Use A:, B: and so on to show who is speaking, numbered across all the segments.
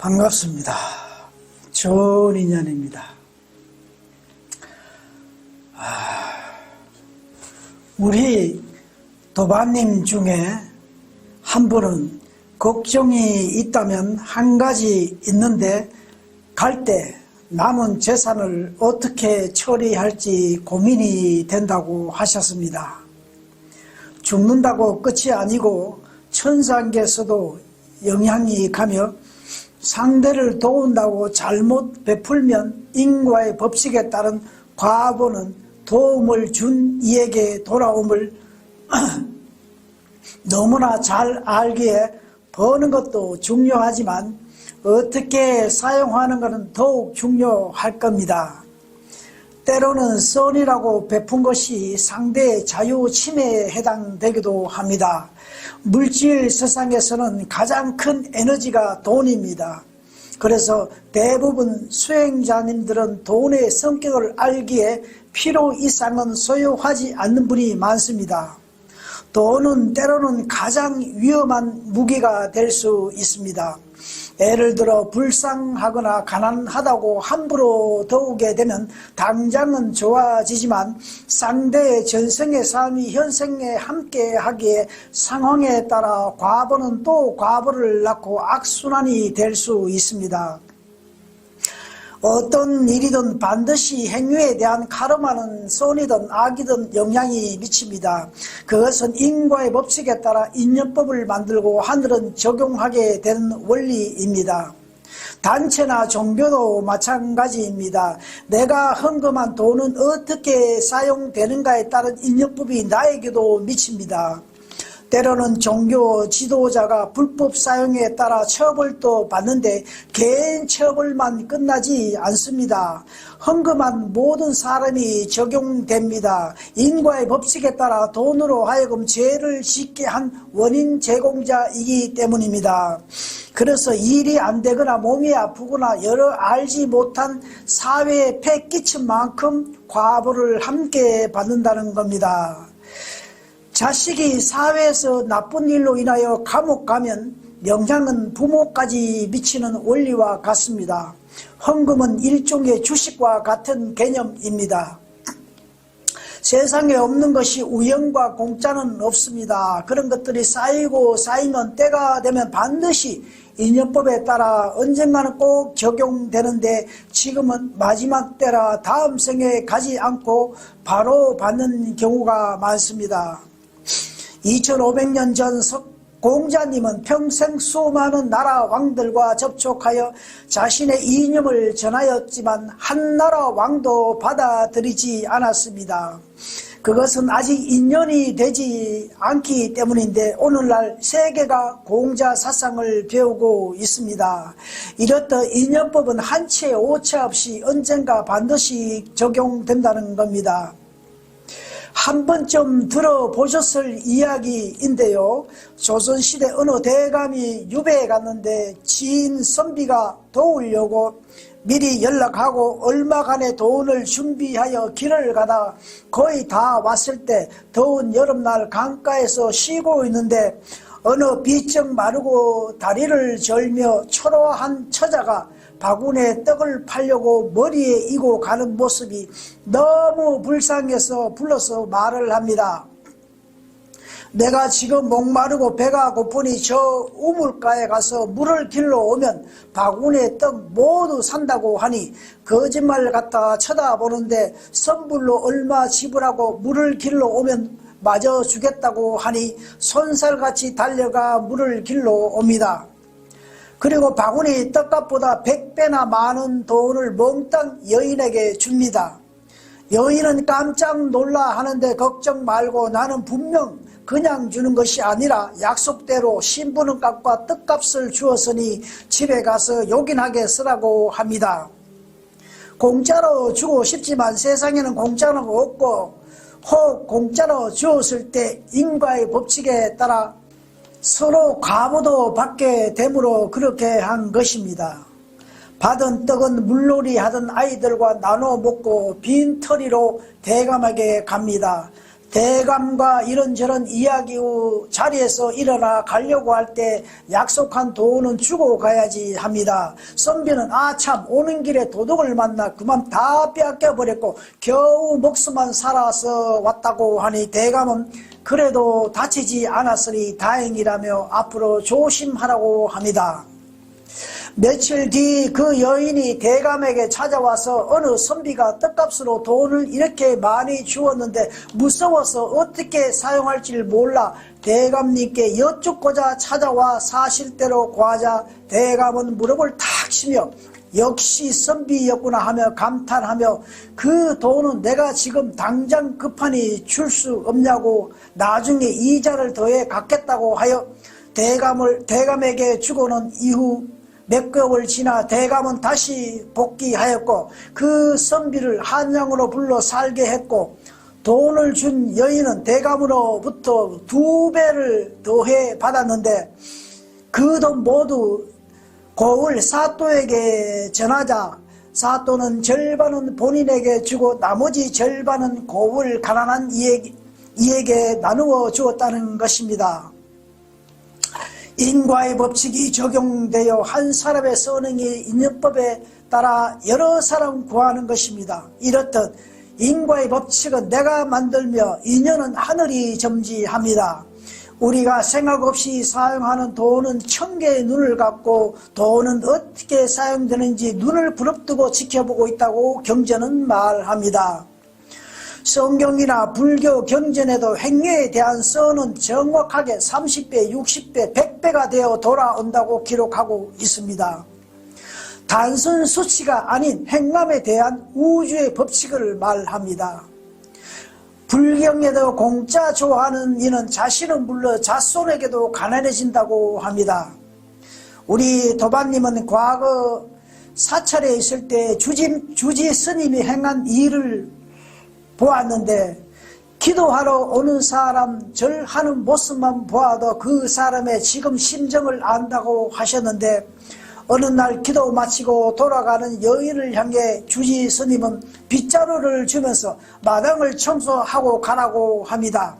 A: 반갑습니다. 좋은 인연입니다. 우리 도반님 중에 한 분은 걱정이 있다면 한 가지 있는데 갈 때 남은 재산을 어떻게 처리할지 고민이 된다고 하셨습니다. 죽는다고 끝이 아니고 천상계에서도 영향이 가며 상대를 도운다고 잘못 베풀면 인과의 법칙에 따른 과보는 도움을 준 이에게 돌아옴을 너무나 잘 알기에 버는 것도 중요하지만 어떻게 사용하는 것은 더욱 중요할 겁니다. 때로는 선이라고 베푼 것이 상대의 자유 침해에 해당되기도 합니다. 물질 세상에서는 가장 큰 에너지가 돈입니다. 그래서 대부분 수행자님들은 돈의 성격을 알기에 필요 이상은 소유하지 않는 분이 많습니다. 돈은 때로는 가장 위험한 무기가 될 수 있습니다. 예를 들어 불쌍하거나 가난하다고 함부로 도우게 되면 당장은 좋아지지만 상대의 전생의 삶이 현생에 함께하기에 상황에 따라 과보는 또 과보를 낳고 악순환이 될 수 있습니다. 어떤 일이든 반드시 행위에 대한 카르마는 선이든 악이든 영향이 미칩니다. 그것은 인과의 법칙에 따라 인연법을 만들고 하늘은 적용하게 되는 원리입니다. 단체나 종교도 마찬가지입니다. 내가 헌금한 돈은 어떻게 사용되는가에 따른 인연법이 나에게도 미칩니다. 때로는 종교 지도자가 불법 사용에 따라 처벌도 받는데 개인 처벌만 끝나지 않습니다. 헌금한 모든 사람이 적용됩니다. 인과의 법칙에 따라 돈으로 하여금 죄를 짓게 한 원인 제공자이기 때문입니다. 그래서 일이 안 되거나 몸이 아프거나 여러 알지 못한 사회에 폐 끼친 만큼 과보를 함께 받는다는 겁니다. 자식이 사회에서 나쁜 일로 인하여 감옥 가면 영향은 부모까지 미치는 원리와 같습니다. 헌금은 일종의 주식과 같은 개념입니다. 세상에 없는 것이 우연과 공짜는 없습니다. 그런 것들이 쌓이고 쌓이면 때가 되면 반드시 인연법에 따라 언젠가는 꼭 적용되는데 지금은 마지막 때라 다음 생에 가지 않고 바로 받는 경우가 많습니다. 2500년 전 공자님은 평생 수많은 나라 왕들과 접촉하여 자신의 이념을 전하였지만 한 나라 왕도 받아들이지 않았습니다. 그것은 아직 인연이 되지 않기 때문인데 오늘날 세계가 공자 사상을 배우고 있습니다. 이렇듯 인연법은 한 채 오차 없이 언젠가 반드시 적용된다는 겁니다. 한 번쯤 들어보셨을 이야기인데요. 조선시대 어느 대감이 유배에 갔는데 지인 선비가 도우려고 미리 연락하고 얼마간의 돈을 준비하여 길을 가다 거의 다 왔을 때 더운 여름날 강가에서 쉬고 있는데 어느 비쩍 마르고 다리를 절며 초라한 처자가 바구니에 떡을 팔려고 머리에 이고 가는 모습이 너무 불쌍해서 불러서 말을 합니다. 내가 지금 목마르고 배가 고프니 저 우물가에 가서 물을 길러 오면 바구니에 떡 모두 산다고 하니 거짓말 같아 쳐다보는데 선불로 얼마 지불하고 물을 길러 오면 마저 주겠다고 하니 손살같이 달려가 물을 길러 옵니다. 그리고 바구니 떡값보다 100배나 많은 돈을 몽땅 여인에게 줍니다. 여인은 깜짝 놀라 하는데 걱정 말고 나는 분명 그냥 주는 것이 아니라 약속대로 신부는값과 떡값을 주었으니 집에 가서 요긴하게 쓰라고 합니다. 공짜로 주고 싶지만 세상에는 공짜는 없고 혹 공짜로 주었을 때 인과의 법칙에 따라 서로 과보도 받게 되므로 그렇게 한 것입니다. 받은 떡은 물놀이 하던 아이들과 나눠 먹고 빈 털이로 대감에게 갑니다. 대감과 이런저런 이야기 후 자리에서 일어나 가려고 할 때 약속한 돈은 주고 가야지 합니다. 선비는 아참 오는 길에 도둑을 만나 그만 다 빼앗겨버렸고 겨우 목숨만 살아서 왔다고 하니 대감은 그래도 다치지 않았으니 다행이라며 앞으로 조심하라고 합니다. 며칠 뒤 그 여인이 대감에게 찾아와서 어느 선비가 떡값으로 돈을 이렇게 많이 주었는데 무서워서 어떻게 사용할지를 몰라 대감님께 여쭙고자 찾아와 사실대로 구하자 대감은 무릎을 탁 치며 역시 선비였구나 하며 감탄하며 그 돈은 내가 지금 당장 급하니 줄 수 없냐고 나중에 이자를 더해 갚겠다고 하여 대감에게 주고는 이후 몇 개월 지나 대감은 다시 복귀하였고 그 선비를 한양으로 불러 살게 했고 돈을 준 여인은 대감으로부터 2배를 더해 받았는데 그 돈 모두 고을 사또에게 전하자 사또는 절반은 본인에게 주고 나머지 절반은 고을 가난한 이에게 나누어 주었다는 것입니다. 인과의 법칙이 적용되어 한 사람의 선행이 인연법에 따라 여러 사람 구하는 것입니다. 이렇듯 인과의 법칙은 내가 만들며 인연은 하늘이 점지합니다. 우리가 생각 없이 사용하는 돈은 1000개의 눈을 갖고 돈은 어떻게 사용되는지 눈을 부릅뜨고 지켜보고 있다고 경전은 말합니다. 성경이나 불교 경전에도 행위에 대한 선은 정확하게 30배, 60배, 100배가 되어 돌아온다고 기록하고 있습니다. 단순 수치가 아닌 행함에 대한 우주의 법칙을 말합니다. 불경에도 공짜 좋아하는 이는 자신은 물론 자손에게도 가난해진다고 합니다. 우리 도반님은 과거 사찰에 있을 때 주지 스님이 행한 일을 보았는데 기도하러 오는 사람 절하는 모습만 보아도 그 사람의 지금 심정을 안다고 하셨는데 어느 날 기도 마치고 돌아가는 여인을 향해 주지 스님은 빗자루를 주면서 마당을 청소하고 가라고 합니다.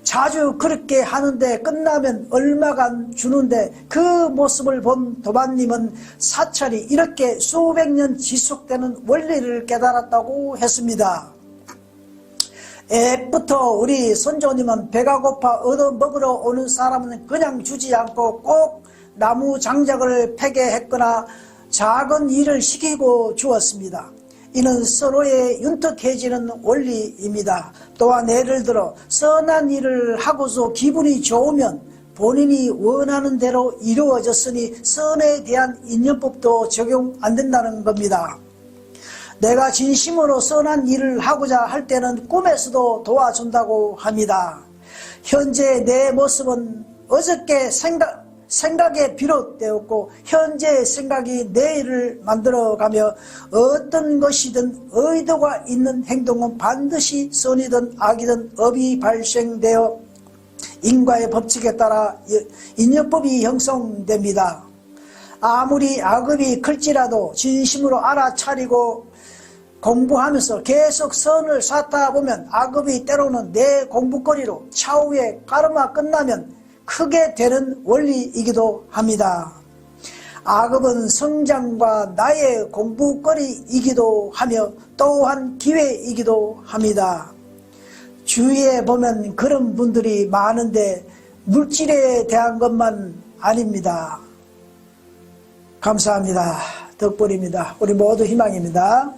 A: 자주 그렇게 하는데 끝나면 얼마간 주는데 그 모습을 본 도반님은 사찰이 이렇게 수백 년 지속되는 원리를 깨달았다고 했습니다. 옛부터 우리 선조님은 배가 고파 얻어먹으러 오는 사람은 그냥 주지 않고 꼭 나무 장작을 패게 했거나 작은 일을 시키고 주었습니다. 이는 서로의 윤택해지는 원리입니다. 또한 예를 들어 선한 일을 하고서 기분이 좋으면 본인이 원하는 대로 이루어졌으니 선에 대한 인연법도 적용 안 된다는 겁니다. 내가 진심으로 선한 일을 하고자 할 때는 꿈에서도 도와준다고 합니다. 현재 내 모습은 어저께 생각에 비롯되었고 현재의 생각이 내일을 만들어가며 어떤 것이든 의도가 있는 행동은 반드시 선이든 악이든 업이 발생되어 인과의 법칙에 따라 인연법이 형성됩니다. 아무리 악업이 클지라도 진심으로 알아차리고 공부하면서 계속 선을 쌓다 보면 악업이 때로는 내 공부거리로 차후에 까르마 끝나면 크게 되는 원리이기도 합니다. 악업은 성장과 나의 공부거리이기도 하며 또한 기회이기도 합니다. 주위에 보면 그런 분들이 많은데 물질에 대한 것만 아닙니다. 감사합니다. 덕분입니다. 우리 모두 희망입니다.